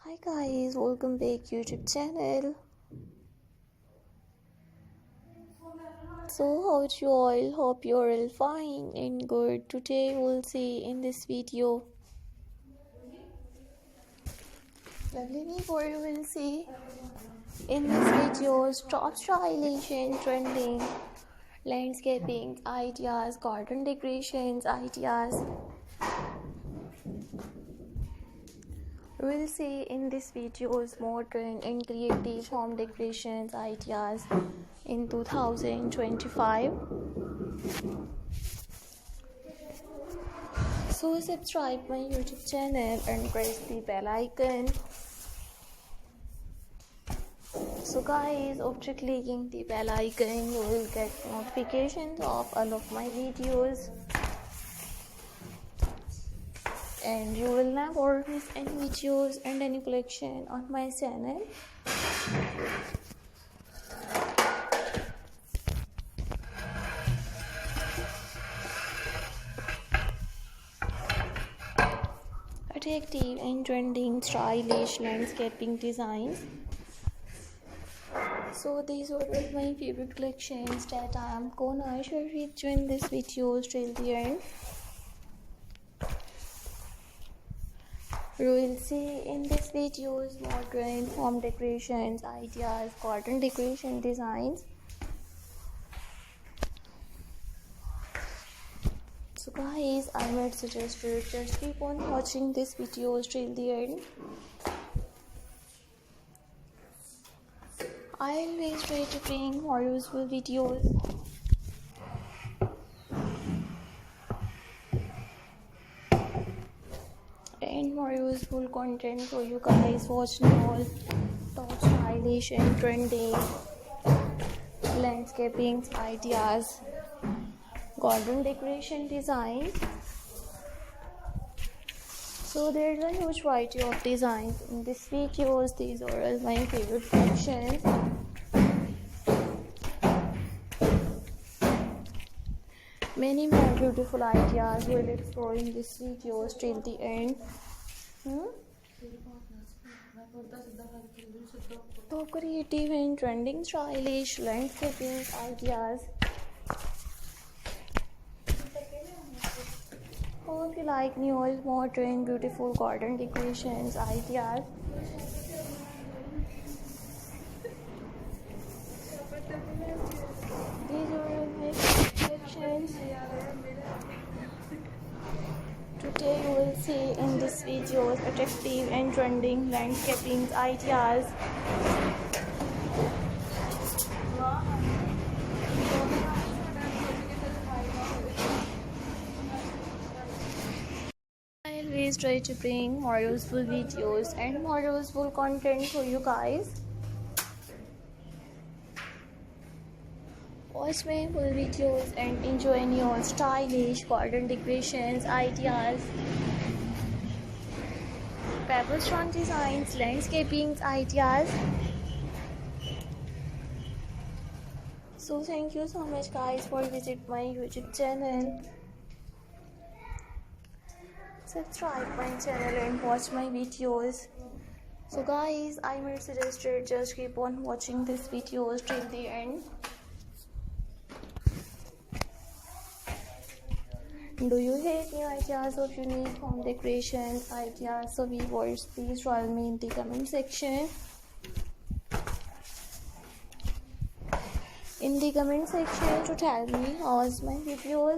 Hi guys, welcome back YouTube channel. So how's you all? Hope you're all fine and good. Today we'll see in this video. Lovely people will see in this video top stylish and trending landscaping ideas, garden decorations ideas. We'll see in this videos modern and creative home decorations ideas in 2025. So subscribe my YouTube channel and press the bell icon. So guys, after clicking the bell icon, you will get notifications of all of my videos. And you will never miss any videos and any collection on my channel. Attractive and trending stylish landscaping designs. So these are all my favorite collections that I am gonna share with you in this video till the end. You will see in this videos modern home decorations ideas, garden decoration designs. So guys, I might suggest you just keep on watching this video till the end. I always try to bring more useful videos. And more useful content for you guys watching all top stylish and trending landscaping ideas, garden decoration designs. So there's a huge variety of designs in these videos. These are all my favorite collections. Many more beautiful ideas will explore in this video till the end. So creative and trending stylish landscaping ideas. Hope you like new modern beautiful garden decorations ideas. These are all my collections. Today you will see in this video attractive and trending landscaping ideas. I always try to bring more useful videos and more useful content for you guys. Watch my full videos and enjoy new stylish garden decorations ideas, pebblestone designs, landscaping ideas. So thank you so much guys for visiting my YouTube channel. Subscribe my channel and watch my videos. So guys, I might suggest you just keep on watching this videos till the end. Do you have any ideas of unique home decorations ideas? So viewers, please tell me in the comment section. In the comment section to tell me how's my videos.